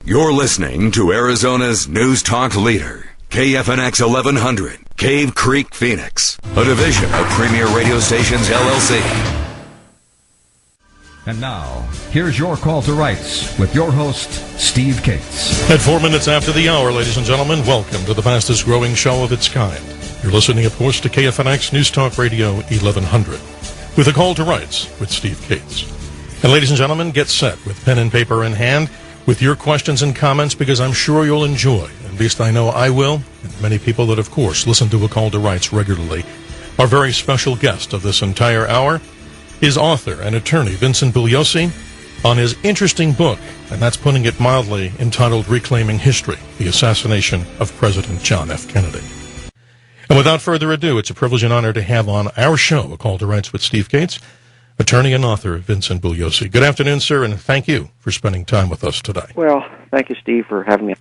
You're listening to Arizona's News Talk leader, KFNX 1100, Cave Creek, Phoenix, a division of Premier Radio Stations, LLC. And now, here's your call to rights with your host, Steve Cates. At 4 minutes after the hour, ladies and gentlemen, welcome to the fastest growing show of its kind. You're listening, of course, to KFNX News Talk Radio 1100 with a call to rights with Steve Cates. And ladies and gentlemen, get set with pen and paper in hand with your questions and comments, because I'm sure you'll enjoy, at least I know I will, and many people that, of course, listen to A Call to Rights regularly. Our very special guest of this entire hour is author and attorney Vincent Bugliosi on his interesting book, and that's putting it mildly, entitled Reclaiming History, The Assassination of President John F. Kennedy. And without further ado, it's a privilege and honor to have on our show, A Call to Rights with Steve Cates, attorney and author Vincent Bugliosi. Good afternoon, sir, and thank you for spending time with us today. Well, thank you, Steve, for having me.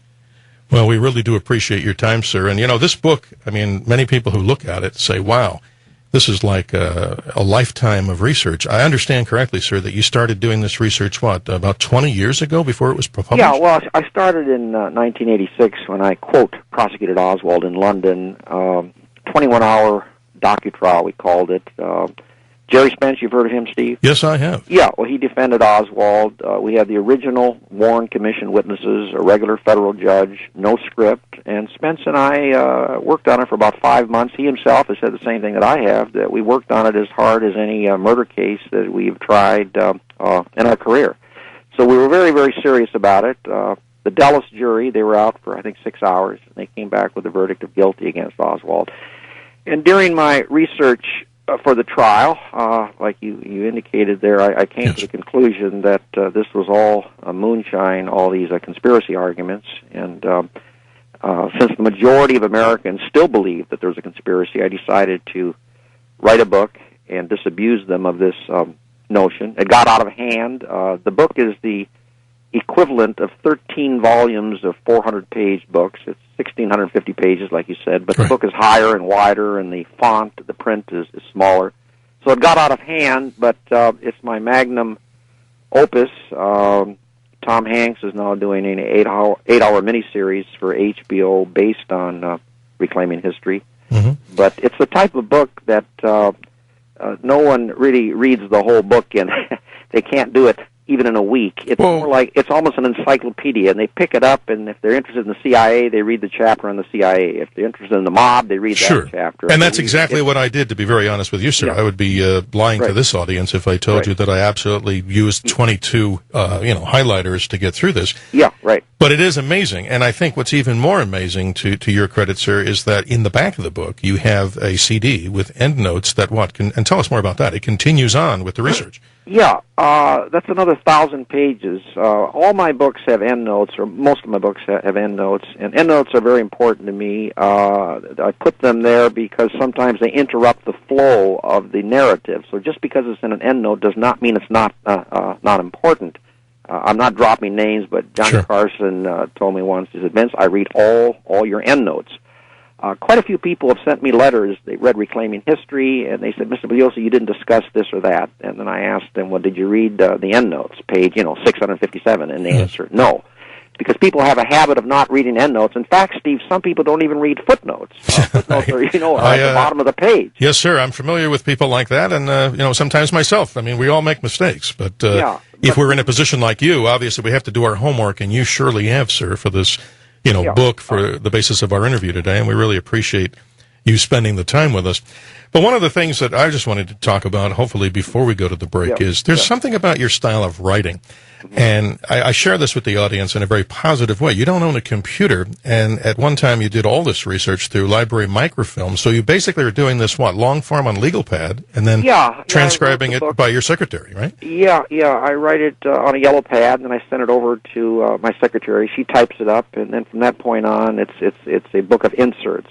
Well, we really do appreciate your time, sir. And, you know, this book, I mean, many people who look at it say, wow, this is like a lifetime of research. I understand correctly, sir, that you started doing this research, about 20 years ago before it was published? Yeah, well, I started in 1986 when I, quote, prosecuted Oswald in London. 21-hour docutrial, we called it. Jerry Spence, you've heard of him, Steve? Yes, I have. Yeah, well, he defended Oswald. We had the original Warren Commission witnesses, a regular federal judge, no script, and Spence and I worked on it for about 5 months. He himself has said the same thing that I have, that we worked on it as hard as any murder case that we've tried in our career. So we were very, very serious about it. The Dallas jury, they were out for, I think, 6 hours, and they came back with a verdict of guilty against Oswald. And during my research for the trial, like you indicated there, I came to the conclusion that this was all moonshine, all these conspiracy arguments. And since the majority of Americans still believe that there's a conspiracy, I decided to write a book and disabuse them of this notion. It got out of hand. The book is the equivalent of 13 volumes of 400-page books. It's 1,650 pages, like you said, but the book is higher and wider, and the font, the print is smaller. So it got out of hand, but it's my magnum opus. Tom Hanks is now doing an 8-hour miniseries for HBO based on Reclaiming History. Mm-hmm. But it's the type of book that no one really reads the whole book in. They can't do it even in a week. It's more like, it's almost an encyclopedia, and they pick it up, and if they're interested in the CIA, they read the chapter on the CIA. If they're interested in the mob, they read that chapter. And that's exactly what I did, to be very honest with you, sir. Yeah. I would be lying to this audience if I told you that I absolutely used 22 highlighters to get through this. Yeah, right. But it is amazing, and I think what's even more amazing, to your credit, sir, is that in the back of the book, you have a CD with endnotes that and tell us more about that. It continues on with the research. Yeah, that's another 1,000 pages. All my books have endnotes, or most of my books have endnotes, and endnotes are very important to me. I put them there because sometimes they interrupt the flow of the narrative. So just because it's in an endnote does not mean it's not important. I'm not dropping names, but Johnny Carson told me once, he said, Vince, I read all your endnotes. Quite a few people have sent me letters. They read Reclaiming History, and they said, Mr. Bugliosi, you didn't discuss this or that. And then I asked them, well, did you read the endnotes, page 657? And they answered, no. Because people have a habit of not reading endnotes. In fact, Steve, some people don't even read footnotes. Footnotes are, at the bottom of the page. Yes, sir. I'm familiar with people like that, and, sometimes myself. I mean, we all make mistakes. But if we're in a position like you, obviously we have to do our homework, and you surely have, sir, for this book for the basis of our interview today, and we really appreciate you spending the time with us. But one of the things that I just wanted to talk about, hopefully before we go to the break, is there's something about your style of writing. And I share this with the audience in a very positive way. You don't own a computer, and at one time you did all this research through library microfilm, so you basically are doing this, long form on legal pad, and then transcribing it by your secretary, right? Yeah, I write it on a yellow pad, and I send it over to my secretary. She types it up, and then from that point on, it's a book of inserts,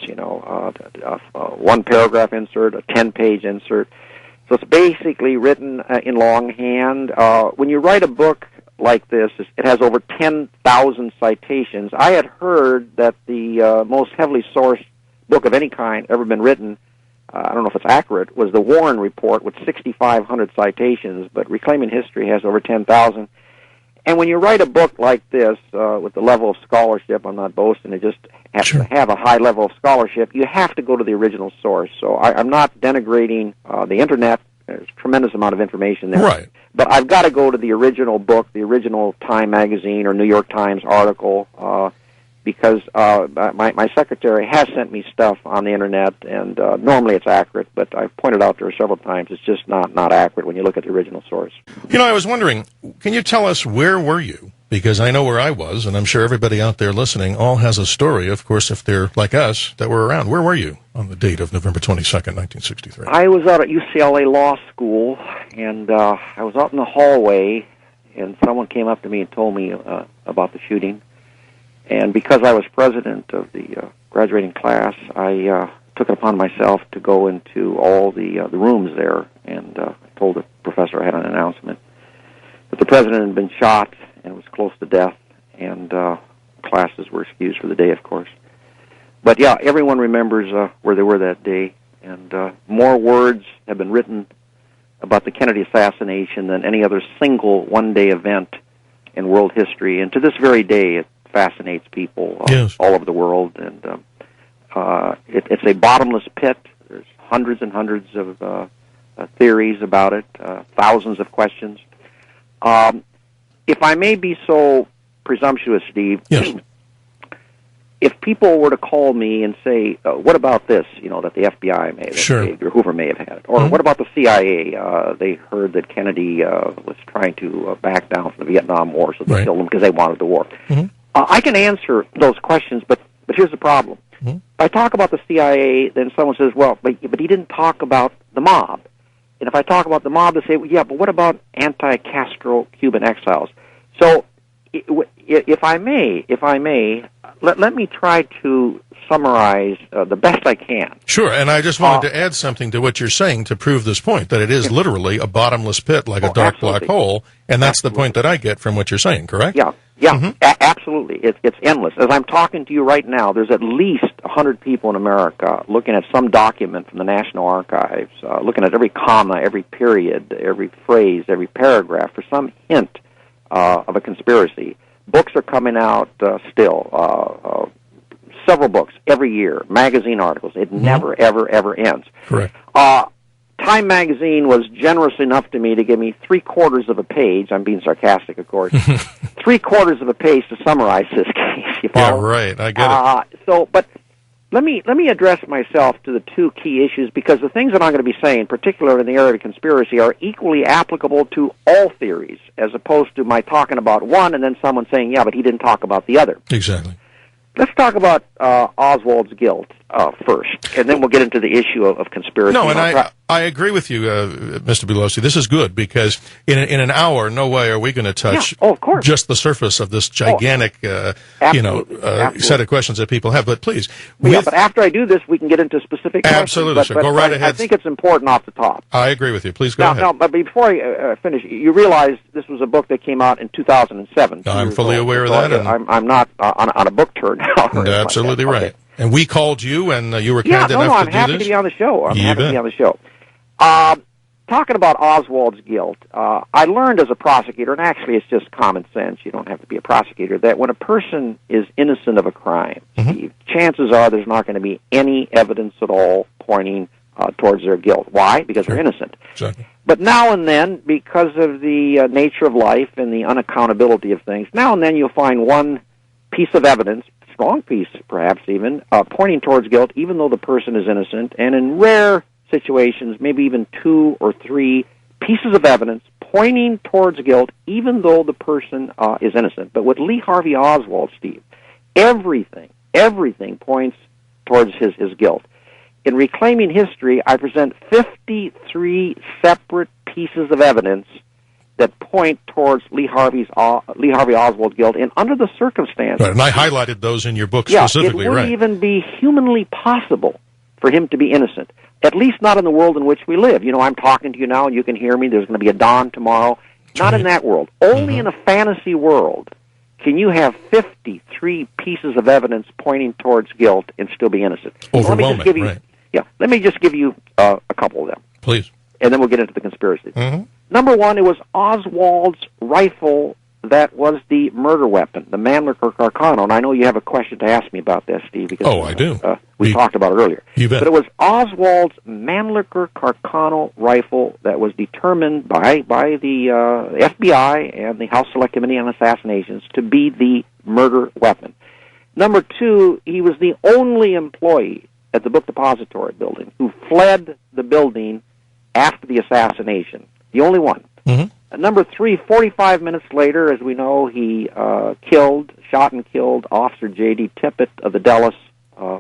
one paragraph insert, a 10-page insert. So it's basically written in longhand. When you write a book like this, it has over 10,000 citations. I had heard that the most heavily sourced book of any kind ever been written, I don't know if it's accurate, was the Warren Report with 6,500 citations, but Reclaiming History has over 10,000. And when you write a book like this, with the level of scholarship, I'm not boasting, it just has to have a high level of scholarship, you have to go to the original source. So I'm not denigrating the Internet. There's a tremendous amount of information there. Right. But I've got to go to the original book, the original Time magazine or New York Times article, because my secretary has sent me stuff on the Internet, and normally it's accurate, but I've pointed out there several times it's just not accurate when you look at the original source. I was wondering, can you tell us where were you? Because I know where I was, and I'm sure everybody out there listening all has a story, of course, if they're like us, that were around. Where were you on the date of November 22nd, 1963? I was out at UCLA Law School, and I was out in the hallway, and someone came up to me and told me about the shooting. And because I was president of the graduating class, I took it upon myself to go into all the rooms there, and I told the professor I had an announcement that the president had been shot and was close to death, and classes were excused for the day, of course. But yeah, everyone remembers where they were that day, and more words have been written about the Kennedy assassination than any other single one-day event in world history. And to this very day, it fascinates people all over the world, and it's a bottomless pit. There's hundreds and hundreds of theories about it, thousands of questions. If I may be so presumptuous, Steve, if people were to call me and say, what about this, that the FBI may have saved, or Hoover may have had it, or what about the CIA? They heard that Kennedy was trying to back down from the Vietnam War, so they killed him because they wanted the war. I can answer those questions, but here's the problem. If I talk about the CIA, then someone says, well, but he didn't talk about the mob. And if I talk about the mob, they say, well, yeah, but what about anti-Castro Cuban exiles? So if I may, let me try to summarize the best I can. Sure, and I just wanted to add something to what you're saying to prove this point, that it is literally a bottomless pit, like a dark black hole, and that's the point that I get from what you're saying, correct? Yeah, absolutely. It's endless. As I'm talking to you right now, there's at least 100 people in America looking at some document from the National Archives, looking at every comma, every period, every phrase, every paragraph for some hint of a conspiracy. Books are coming out still, several books every year, magazine articles. It never, ever ends. Correct. Time magazine was generous enough to me to give me 3/4 of a page. I'm being sarcastic, of course. 3/4 of a page to summarize this case. You follow? Yeah, right. I get it. But let me address myself to the two key issues, because the things that I'm going to be saying, particularly in the area of conspiracy, are equally applicable to all theories, as opposed to my talking about one and then someone saying, yeah, but he didn't talk about the other. Exactly. Let's talk about Oswald's guilt first, and then we'll get into the issue of conspiracy. No, and I agree with you, Mr. Bugliosi. This is good, because in an hour, no way are we going to touch just the surface of this gigantic set of questions that people have. But please. But after I do this, we can get into specific questions. Absolutely, sir. Go right ahead. I think it's important off the top. I agree with you. Please go ahead. Now, but before I finish, you realize this was a book that came out in 2007. I'm fully aware of that. I'm not on a book tour now. Absolutely like right. Okay. And we called you, and you were kind enough to do this? I'm happy to be on the show. I'm happy to be on the show. Talking about Oswald's guilt, I learned as a prosecutor, and actually it's just common sense, you don't have to be a prosecutor, that when a person is innocent of a crime, chances are there's not going to be any evidence at all pointing towards their guilt. Why? Because they're innocent. Exactly. But now and then, because of the nature of life and the unaccountability of things, now and then you'll find one piece of evidence, strong piece perhaps even, pointing towards guilt, even though the person is innocent, and in rare situations, maybe even 2 or 3 pieces of evidence pointing towards guilt, even though the person is innocent. But with Lee Harvey Oswald, Steve, everything points towards his guilt. In Reclaiming History, I present 53 separate pieces of evidence that point towards Lee Harvey Oswald's guilt, and under the circumstances. Right, and I highlighted those in your book specifically. It wouldn't even be humanly possible for him to be innocent. At least not in the world in which we live. I'm talking to you now, and you can hear me. There's going to be a dawn tomorrow. Not in that world. Only in a fantasy world can you have 53 pieces of evidence pointing towards guilt and still be innocent. Overwhelming, right. Yeah, let me just give you a couple of them. Please. And then we'll get into the conspiracy. Number one, it was Oswald's rifle that was the murder weapon, the Mannlicher Carcano. And I know you have a question to ask me about this, Steve. Because, I do. We talked about it earlier. You bet. But it was Oswald's Mannlicher Carcano rifle that was determined by the FBI and the House Select Committee on Assassinations to be the murder weapon. Number two, he was the only employee at the Book Depository building who fled the building after the assassination. The only one. Mm-hmm. Number three, 45 minutes later, as we know, he shot and killed Officer J.D. Tippett of the Dallas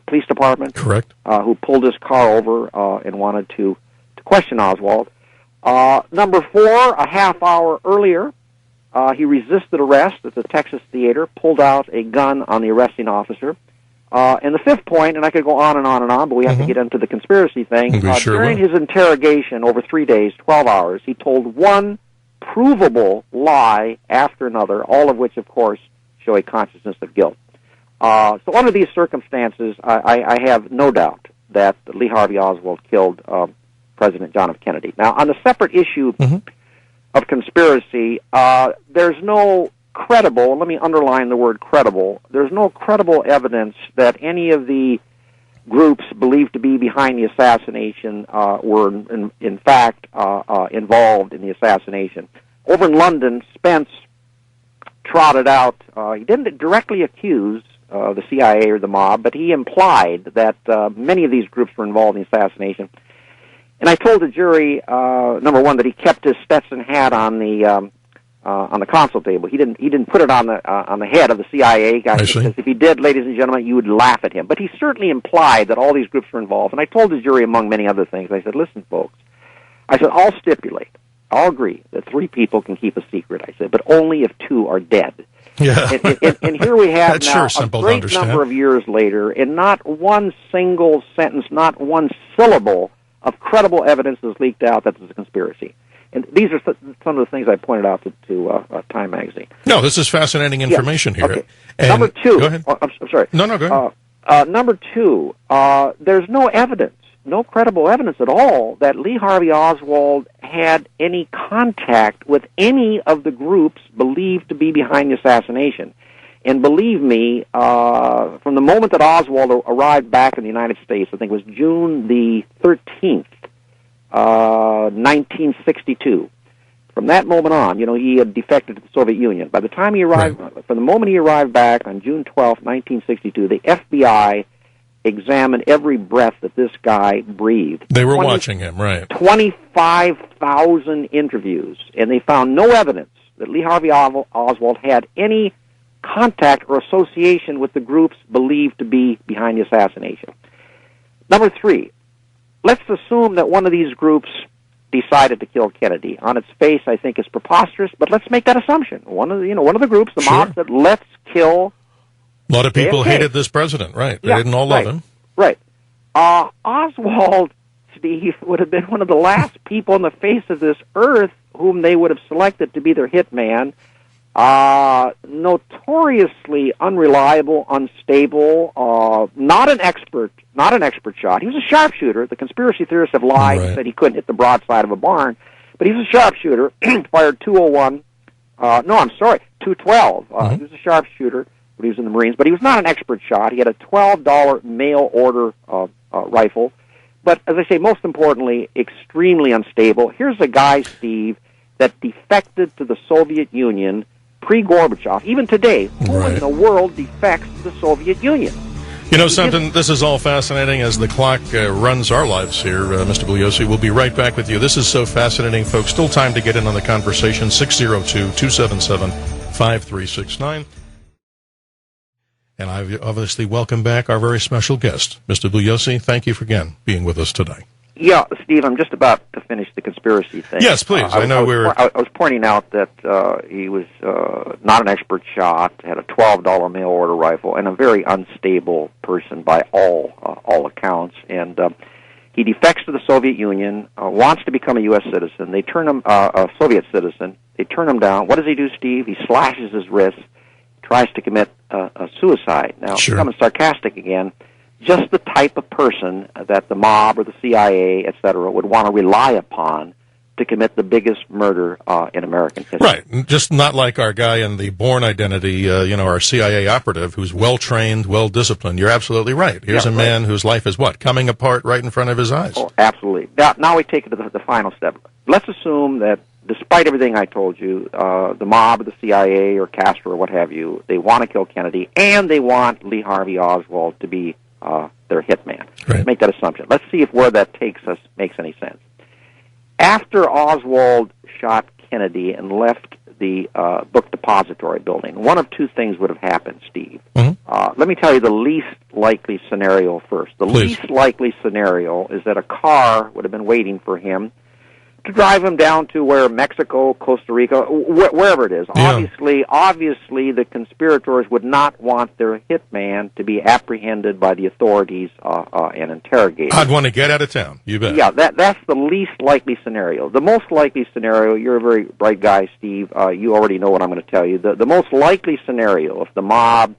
Police Department. Correct. Who pulled his car over and wanted to question Oswald. Number four, a half hour earlier, he resisted arrest at the Texas Theater, pulled out a gun on the arresting officer. And the fifth point, and I could go on and on and on, but we have to get into the conspiracy thing. During his interrogation over 3 days, 12 hours, he told one provable lie after another, all of which, of course, show a consciousness of guilt. So under these circumstances, I have no doubt that Lee Harvey Oswald killed President John F. Kennedy. Now, on the separate issue of conspiracy, there's no credible, let me underline the word credible, there's no credible evidence that any of the groups believed to be behind the assassination were in fact involved in the assassination. Over in London, Spence trotted out, he didn't directly accuse the CIA or the mob, but he implied that many of these groups were involved in the assassination. And I told the jury, number one, that he kept his Stetson hat on the console table. He didn't put it on the head of the CIA guy, because if he did, ladies and gentlemen, you would laugh at him. But he certainly implied that all these groups were involved. And I told the jury, among many other things, I said, listen, folks, I said, I'll agree that 3 people can keep a secret, I said, but only if 2 are dead. Yeah. And here we have now a great number of years later, and not one single sentence, not one syllable of credible evidence is leaked out that there's a conspiracy. And these are some of the things I pointed out to Time magazine. No, this is fascinating information here. Okay. And number 2. Go ahead. I'm sorry. No, go ahead. Number 2, there's no evidence, no credible evidence at all that Lee Harvey Oswald had any contact with any of the groups believed to be behind the assassination. And believe me, from the moment that Oswald arrived back in the United States, I think it was June the 13th, 1962. From that moment on, he had defected to the Soviet Union. By the time he arrived, from the moment he arrived back on June 12th, 1962, the FBI examined every breath that this guy breathed. They were watching him, right? 25,000 interviews, and they found no evidence that Lee Harvey Oswald had any contact or association with the groups believed to be behind the assassination. Number 3, let's assume that one of these groups decided to kill Kennedy. On its face, I think it's preposterous, but let's make that assumption. One of the groups, the mob, said, let's kill. A lot of people hated this president, right? They didn't all love him. Right. Oswald, Steve, would have been one of the last people on the face of this earth whom they would have selected to be their hitman. Notoriously unreliable, unstable, not an expert shot. He was a sharpshooter. The conspiracy theorists have lied and said he couldn't hit the broadside of a barn, but he was a sharpshooter. Fired 212. He was a sharpshooter when he was in the Marines, but he was not an expert shot. He had a $12 mail order rifle, but as I say, most importantly, extremely unstable. Here's a guy, Steve, that defected to the Soviet Union pre-Gorbachev. Even today, who in the world defects to the Soviet Union? You know something? This is all fascinating as the clock runs our lives here, Mr. Bugliosi. We'll be right back with you. This is so fascinating, folks. Still time to get in on the conversation. 602-277-5369. And I obviously welcome back our very special guest, Mr. Bugliosi. Thank you for again being with us today. Yeah, Steve, I'm just about to finish the conspiracy thing. Yes, please. I was pointing out that he was not an expert shot, had a $12 mail order rifle, and a very unstable person by all accounts. And he defects to the Soviet Union, wants to become a U.S. citizen. They turn him a Soviet citizen. They turn him down. What does he do, Steve? He slashes his wrist, tries to commit a suicide. Now, becoming sarcastic again. Just the type of person that the mob or the CIA, etc., would want to rely upon to commit the biggest murder in American history. Right. Just not like our guy in the Bourne Identity, our CIA operative who's well-trained, well-disciplined. You're absolutely right. Here's a man whose life is what? Coming apart right in front of his eyes. Oh, absolutely. Now we take it to the final step. Let's assume that despite everything I told you, the mob, the CIA, or Castro, or what have you, they want to kill Kennedy, and they want Lee Harvey Oswald to be their hitman. Right. Make that assumption. Let's see if where that takes us makes any sense. After Oswald shot Kennedy and left the book depository building, one of two things would have happened, Steve. Mm-hmm. Let me tell you the least likely scenario first. The least likely scenario is that a car would have been waiting for him to drive him down to where Mexico, Costa Rica, wherever it is. Yeah. Obviously, the conspirators would not want their hitman to be apprehended by the authorities and interrogated. I'd want to get out of town. You bet. Yeah, that's the least likely scenario. The most likely scenario, you're a very bright guy, Steve. You already know what I'm going to tell you. The most likely scenario, if the mob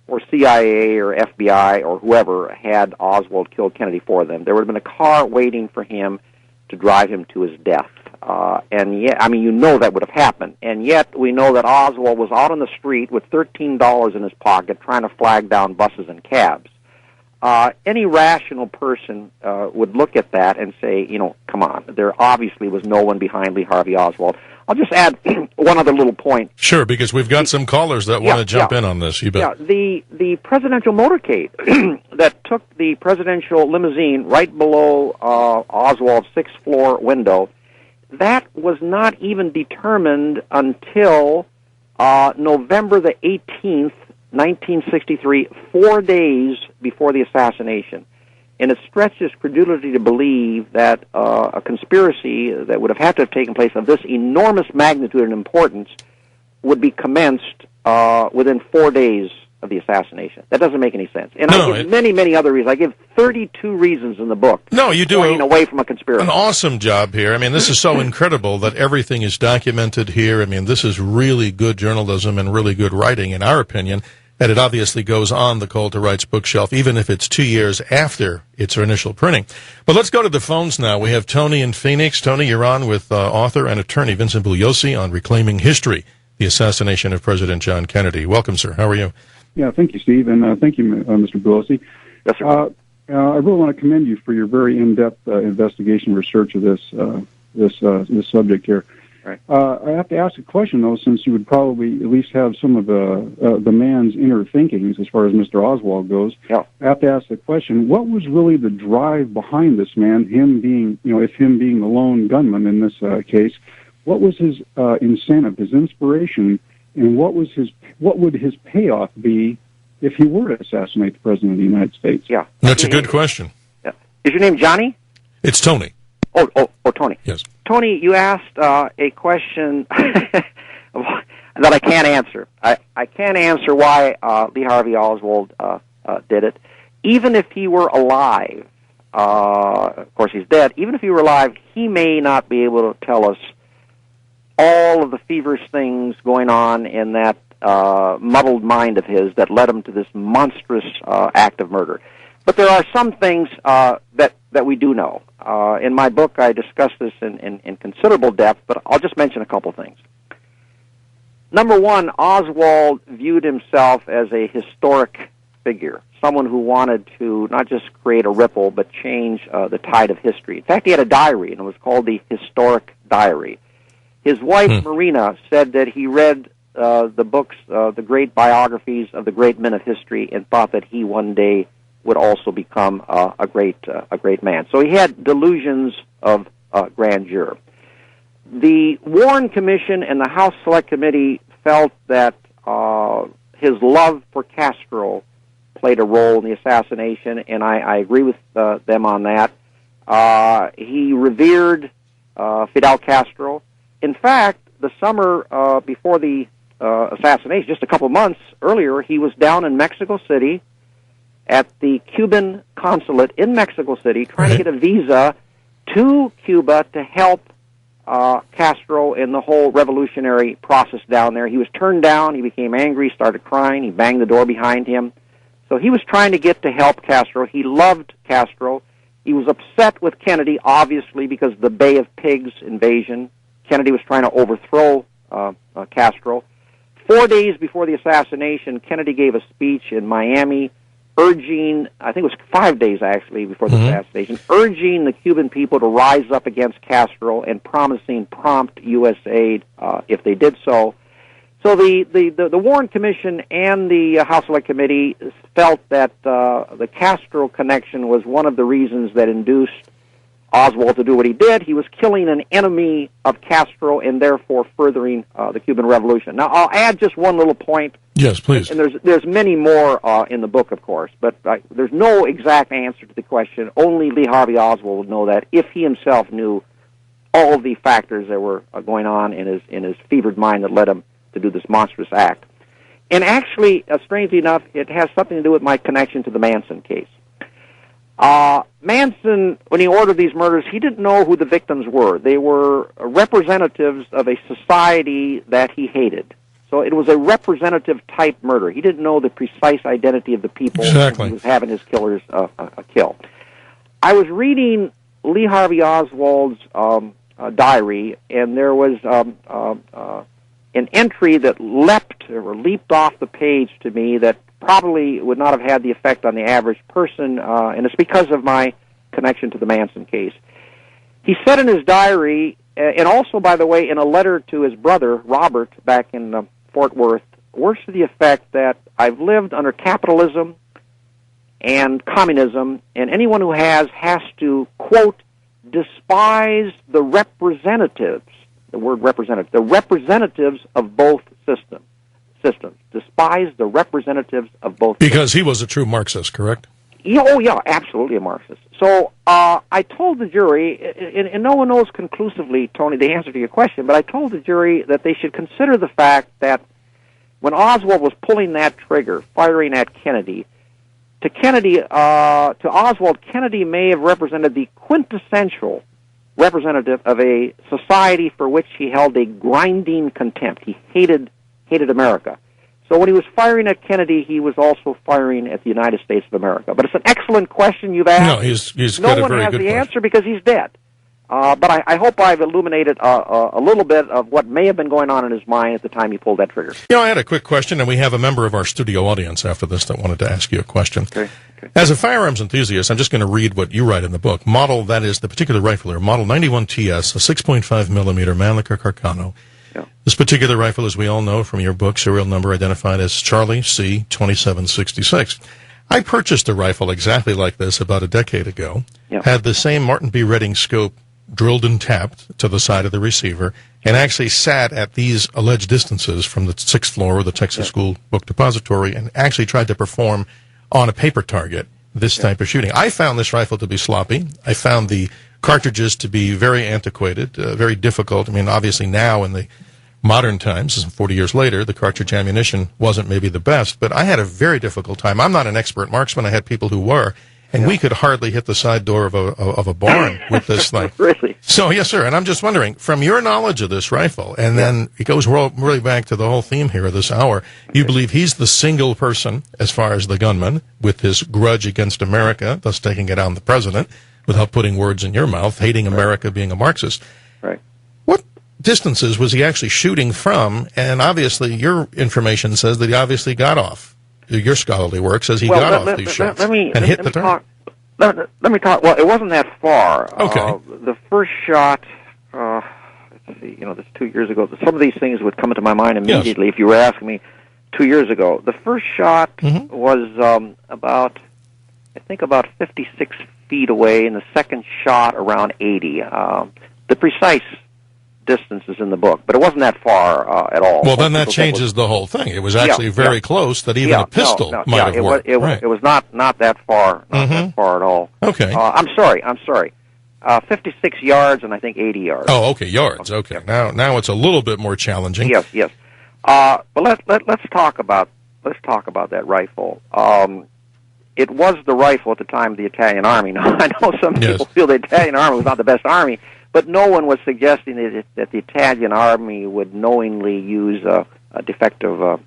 or CIA or FBI or whoever had Oswald kill Kennedy for them, there would have been a car waiting for him to drive him to his death. And yet, I mean, you know that would have happened. And yet, we know that Oswald was out on the street with $13 in his pocket trying to flag down buses and cabs. Any rational person would look at that and say, come on, there obviously was no one behind Lee Harvey Oswald. I'll just add one other little point. Sure, because we've got some callers that want to jump in on this. You bet. Yeah, the presidential motorcade that took the presidential limousine right below Oswald's sixth-floor window, that was not even determined until November the 18th, 1963, 4 days before the assassination. And it stretches credulity to believe that a conspiracy that would have had to have taken place of this enormous magnitude and importance would be commenced within 4 days of the assassination. That doesn't make any sense. And I give many other reasons. I give 32 reasons in the book. No, you do pointing away from a conspiracy. An awesome job here. I mean, this is so incredible that everything is documented here. I mean, this is really good journalism and really good writing, in our opinion. And it obviously goes on the Call to Rights bookshelf, even if it's 2 years after its initial printing. But let's go to the phones now. We have Tony in Phoenix. Tony, you're on with author and attorney Vincent Bugliosi on Reclaiming History, the assassination of President John Kennedy. Welcome, sir. How are you? Yeah, thank you, Steve, and thank you, Mr. Bugliosi. Yes, sir. I really want to commend you for your very in-depth investigation research of this subject here. Right. I have to ask a question, though, since you would probably at least have some of the man's inner thinkings as far as Mr. Oswald goes. Yeah. I have to ask the question, what was really the drive behind this man, him being the lone gunman in this case, what was his incentive, his inspiration, and what would his payoff be if he were to assassinate the President of the United States? Yeah. That's a good question. Yeah. Is your name Johnny? It's Tony. Oh, Tony. Yes. Tony, you asked a question that I can't answer. I can't answer why Lee Harvey Oswald did it. Even if he were alive, of course he's dead, even if he were alive, he may not be able to tell us all of the feverish things going on in that muddled mind of his that led him to this monstrous act of murder. But there are some things that we do know. In my book, I discuss this in considerable depth, but I'll just mention a couple things. Number one, Oswald viewed himself as a historic figure, someone who wanted to not just create a ripple, but change the tide of history. In fact, he had a diary, and it was called the Historic Diary. His wife, Marina, said that he read the books, the great biographies of the great men of history, and thought that he one day would also become a great man. So he had delusions of grandeur. The Warren Commission and the House Select Committee felt that his love for Castro played a role in the assassination, and I agree with them on that. He revered Fidel Castro. In fact, the summer before the assassination, just a couple months earlier, he was down in Mexico City at the Cuban consulate in Mexico City trying to get a visa to Cuba to help Castro in the whole revolutionary process down there. He was turned down. He became angry, started crying. He banged the door behind him. So he was trying to get to help Castro. He loved Castro. He was upset with Kennedy, obviously, because of the Bay of Pigs invasion. Kennedy was trying to overthrow Castro. 4 days before the assassination, Kennedy gave a speech in Miami urging, I think it was 5 days actually before the assassination, urging the Cuban people to rise up against Castro and promising prompt U.S. aid if they did so. So the Warren Commission and the House Select Committee felt that the Castro connection was one of the reasons that induced Oswald to do what he did. He was killing an enemy of Castro and therefore furthering the Cuban Revolution. Now, I'll add just one little point. Yes, please. And there's many more in the book, of course, but there's no exact answer to the question. Only Lee Harvey Oswald would know that if he himself knew all the factors that were going on in his fevered mind that led him to do this monstrous act. And actually, strangely enough, it has something to do with my connection to the Manson case. Manson, when he ordered these murders, he didn't know who the victims were. They were representatives of a society that he hated. So it was a representative-type murder. He didn't know the precise identity of the people he was having his killers kill. I was reading Lee Harvey Oswald's diary, and there was an entry that leaped off the page to me that probably would not have had the effect on the average person, and it's because of my connection to the Manson case. He said in his diary, and also, by the way, in a letter to his brother, Robert, back in Fort Worth, words to the effect that I've lived under capitalism and communism, and anyone who has to, quote, despise the representatives, the word representative, the representatives of both systems. Despise the representatives of both Because he was a true Marxist, correct? Yeah, oh, yeah, absolutely a Marxist. So I told the jury, and no one knows conclusively, Tony, the answer to your question, but I told the jury that they should consider the fact that when Oswald was pulling that trigger, firing at Kennedy, to Oswald, Kennedy may have represented the quintessential representative of a society for which he held a grinding contempt. He hated America. So when he was firing at Kennedy, he was also firing at the United States of America. But it's an excellent question you've asked. No, he's got a very good question. No one has the answer because he's dead. But I hope I've illuminated a little bit of what may have been going on in his mind at the time he pulled that trigger. I had a quick question, and we have a member of our studio audience after this that wanted to ask you a question. Okay. As a firearms enthusiast, I'm just going to read what you write in the book. That is the particular rifle here, Model 91TS, a 6.5 millimeter Mannlicher Carcano. Yeah. This particular rifle, as we all know from your book, serial number identified as Charlie C. 2766. I purchased a rifle exactly like this about a decade ago. Yeah. Had the same Martin B. Redding scope drilled and tapped to the side of the receiver, and actually sat at these alleged distances from the 6th floor of the Texas School Book Depository and actually tried to perform on a paper target this type of shooting. I found this rifle to be sloppy. I found the cartridges to be very antiquated, very difficult. I mean, obviously now in the modern times, 40 years later, the cartridge ammunition wasn't maybe the best, but I had a very difficult time. I'm not an expert marksman. I had people who were, and we could hardly hit the side door of a barn with this thing. Really? So, yes, sir, and I'm just wondering, from your knowledge of this rifle, and then it goes really back to the whole theme here of this hour, you believe he's the single person, as far as the gunman, with his grudge against America, thus taking it on the president, without putting words in your mouth, hating America, being a Marxist. Right. What distances was he actually shooting from? And obviously, your information says that he obviously got off. Your scholarly work says he got off these shots and hit the target. Let me talk. Well, it wasn't that far. Okay. The first shot, let's see, this 2 years ago. Some of these things would come into my mind immediately if you were asking me 2 years ago. The first shot was about 56 feet away, and the second shot around 80. The precise distance is in the book, but it wasn't that far at all. Well, then that changes the whole thing. It was actually very close that even a pistol might have worked. It was not that far, that far at all. Okay. I'm sorry. 56 yards and I think 80 yards. Oh, okay, yards. Okay. Now it's a little bit more challenging. Yes. But let's talk about that rifle. It was the rifle at the time of the Italian Army. Now, I know some people feel the Italian Army was not the best army, but no one was suggesting that the Italian Army would knowingly use defective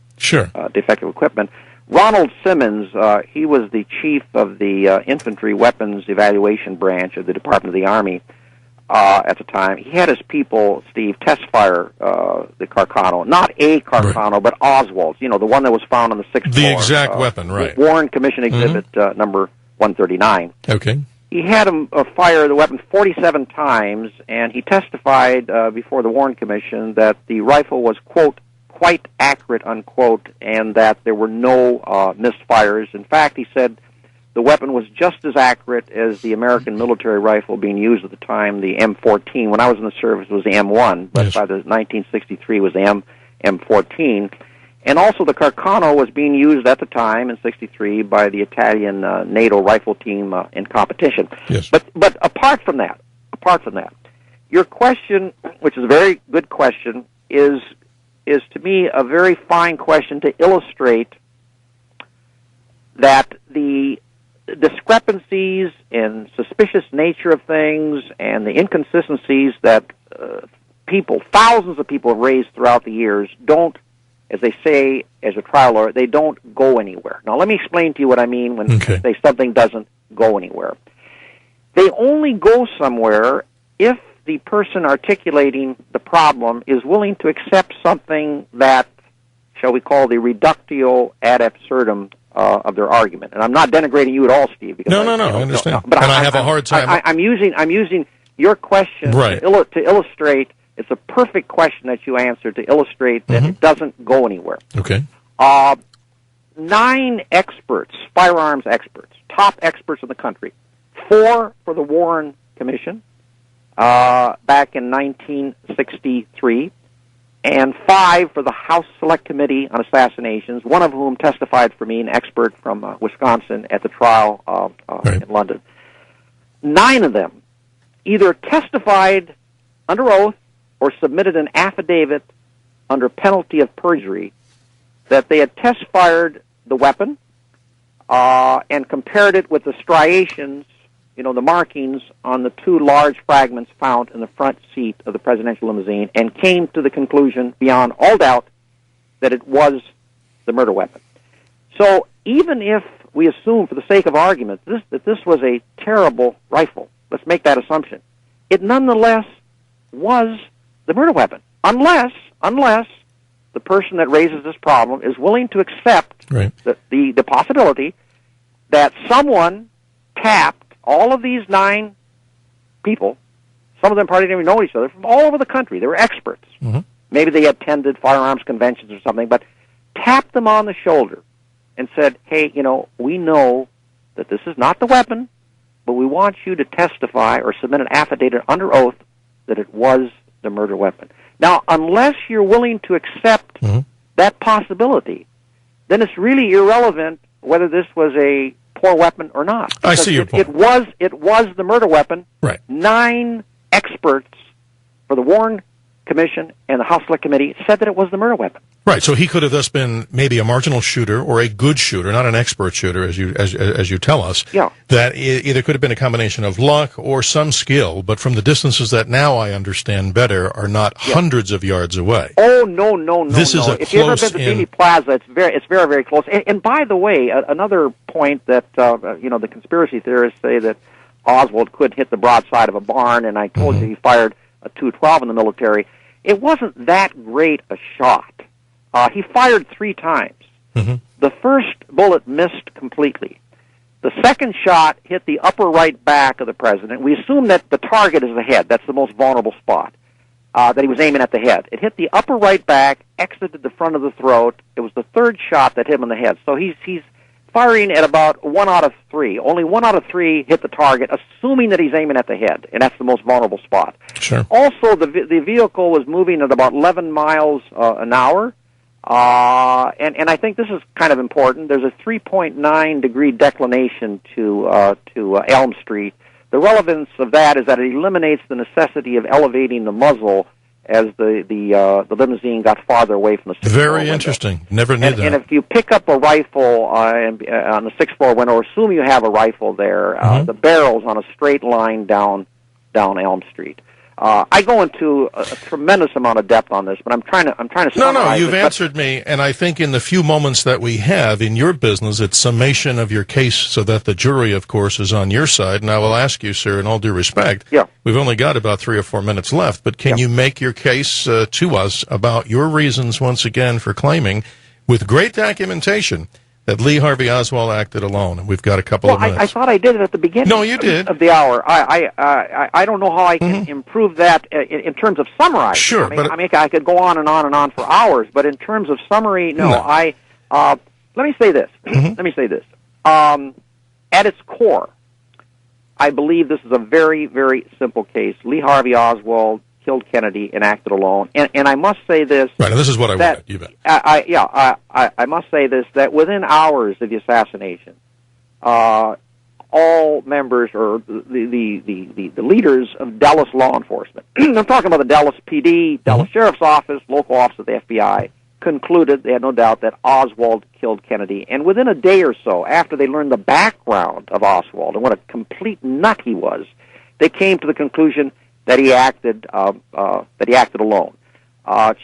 equipment. Ronald Simmons, he was the chief of the Infantry Weapons Evaluation Branch of the Department of the Army at the time. He had his people, Steve, test fire the Carcano. Not a Carcano, right, but Oswald's, the one that was found on the 6th floor. The exact weapon, right. Warren Commission Exhibit number 139. Okay. He had him fire the weapon 47 times, and he testified before the Warren Commission that the rifle was, quote, quite accurate, unquote, and that there were no misfires. In fact, he said the weapon was just as accurate as the American military rifle being used at the time, the M14. When I was in the service, it was the M1, but by the 1963 was the M14. And also the Carcano was being used at the time in 63 by the Italian NATO rifle team in competition. Yes. But apart from that, your question, which is a very good question, is to me a very fine question to illustrate that the discrepancies and suspicious nature of things and the inconsistencies that thousands of people have raised throughout the years don't, as they say as a trial lawyer, they don't go anywhere. Now, let me explain to you what I mean when I say something doesn't go anywhere. They only go somewhere if the person articulating the problem is willing to accept something that, shall we call, the reductio ad absurdum of their argument. And I'm not denigrating you at all, Steve. Because No, I understand. But I have a hard time. I'm using your question to illustrate. It's a perfect question that you answered to illustrate that it doesn't go anywhere. Okay. 9 experts, firearms experts, top experts in the country, 4 for the Warren Commission back in 1963, and 5 for the House Select Committee on Assassinations, one of whom testified for me, an expert from Wisconsin, at the trial in London. 9 of them either testified under oath or submitted an affidavit under penalty of perjury that they had test-fired the weapon and compared it with the striations, the markings on the 2 large fragments found in the front seat of the presidential limousine, and came to the conclusion, beyond all doubt, that it was the murder weapon. So even if we assume, for the sake of argument, that this was a terrible rifle, let's make that assumption, it nonetheless was the murder weapon, unless the person that raises this problem is willing to accept the possibility that someone tapped all of these 9 people. Some of them probably didn't even know each other, from all over the country. They were experts. Maybe they attended firearms conventions or something, but tapped them on the shoulder and said, hey, we know that this is not the weapon, but we want you to testify or submit an affidavit under oath that it was the murder weapon. Now, unless you're willing to accept that possibility, then it's really irrelevant whether this was a poor weapon or not. I see your point. It was the murder weapon. Right. 9 experts for the Warren Commission and the House Select Committee said that it was the murder weapon. Right, so he could have thus been maybe a marginal shooter or a good shooter, not an expert shooter, as you tell us. Yeah. That either could have been a combination of luck or some skill, but from the distances that now I understand better are not hundreds of yards away. Oh, no. This is a if you've ever been to Beanie Plaza, it's very, very close. And by the way, another point that the conspiracy theorists say that Oswald could hit the broadside of a barn, and I told you he fired a .212 in the military. It wasn't that great a shot. He fired 3 times. The first bullet missed completely. The second shot hit the upper right back of the president. We assume that the target is the head. That's the most vulnerable spot, that he was aiming at the head. It hit the upper right back, exited the front of the throat. It was the third shot that hit him in the head. So he's firing at about 1 out of 3. Only 1 out of 3 hit the target, assuming that he's aiming at the head, and that's the most vulnerable spot. Sure. Also, the vehicle was moving at about 11 miles an hour. And I think this is kind of important. There's a 3.9 degree declination to Elm Street. The relevance of that is that it eliminates the necessity of elevating the muzzle as the limousine got farther away from the 6th floor window. Very interesting. Never knew that. And if you pick up a rifle on the 6th floor window, or assume you have a rifle there, the barrel's on a straight line down Elm Street. I go into a tremendous amount of depth on this, but I'm trying to summarize. No, you've answered me, and I think in the few moments that we have in your business, it's summation of your case so that the jury, of course, is on your side. And I will ask you, sir, in all due respect, we've only got about 3 or 4 minutes left, but can you make your case to us about your reasons, once again, for claiming, with great documentation, that Lee Harvey Oswald acted alone? And we've got a couple of minutes. I thought I did it at the beginning. No, you did. Of the hour. I don't know how I can improve that in terms of summarizing. Sure, I could go on and on and on for hours, but in terms of summary, no. Let me say this. Let me say this. At its core, I believe this is a very, very simple case. Lee Harvey Oswald killed Kennedy and acted alone. And I must say this. Right, and this is what I wanted. You bet. I must say this, that within hours of the assassination, all members or the leaders of Dallas law enforcement, I'm talking about the Dallas PD, Dallas Sheriff's Office, local office of the FBI, concluded, they had no doubt, that Oswald killed Kennedy. And within a day or so, after they learned the background of Oswald and what a complete nut he was, they came to the conclusion that he acted alone.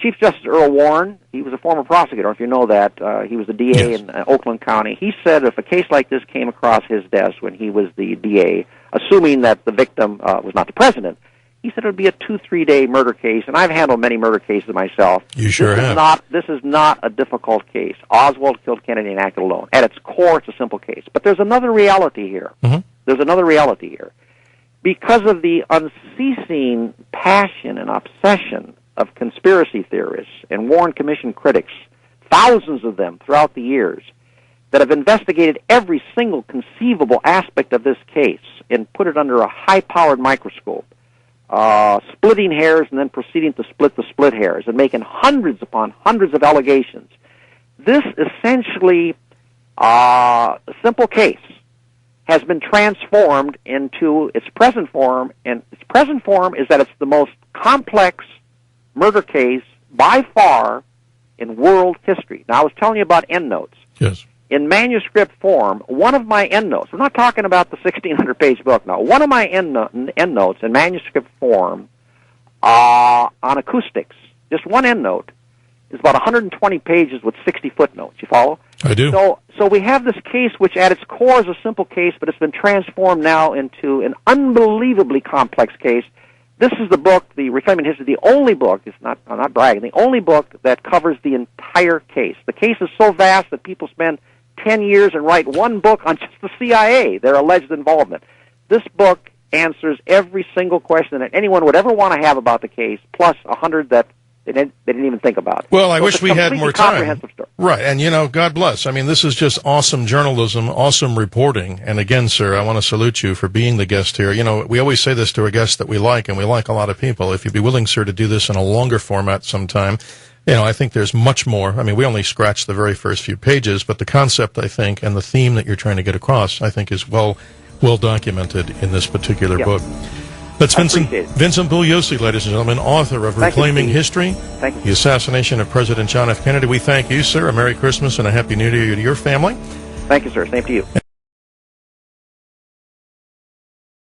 Chief Justice Earl Warren, he was a former prosecutor, if you know that. He was the DA in Oakland County. He said if a case like this came across his desk when he was the DA, assuming that the victim was not the president, he said it would be a 2-3 day murder case. And I've handled many murder cases myself. You sure have. This is not a difficult case. Oswald killed Kennedy and acted alone. At its core, it's a simple case. But there's another reality here. There's another reality here. Because of the unceasing passion and obsession of conspiracy theorists and Warren Commission critics, thousands of them throughout the years, that have investigated every single conceivable aspect of this case and put it under a high-powered microscope, splitting hairs and then proceeding to split the split hairs and making hundreds upon hundreds of allegations. This essentially simple case has been transformed into its present form, and its present form is that it's the most complex murder case by far in world history. Now, I was telling you about endnotes. Yes. In manuscript form, one of my endnotes, we're not talking about the 1,600-page book now, one of my endnotes in manuscript form on acoustics, just one endnote, is about 120 pages with 60 footnotes. You follow? I do. So we have this case which at its core is a simple case, but it's been transformed now into an unbelievably complex case. This is the book, the Reclaiming History, the only book, I'm not bragging, the only book that covers the entire case. The case is so vast that people spend 10 years and write one book on just the CIA, their alleged involvement. This book answers every single question that anyone would ever want to have about the case, plus 100 that they didn't even think about. Well, I wish we had more time. Story. Right, and God bless. I mean, this is just awesome journalism, awesome reporting. And again, sir, I want to salute you for being the guest here. We always say this to our guests that we like, and we like a lot of people. If you'd be willing, sir, to do this in a longer format sometime, I think there's much more. I mean, we only scratched the very first few pages, but the concept, I think, and the theme that you're trying to get across, I think, is well documented in this particular book. That's Vincent Bugliosi, ladies and gentlemen, author of Reclaiming History, The Assassination of President John F. Kennedy. We thank you, sir. A Merry Christmas and a Happy New Year to your family. Thank you, sir. Same to you.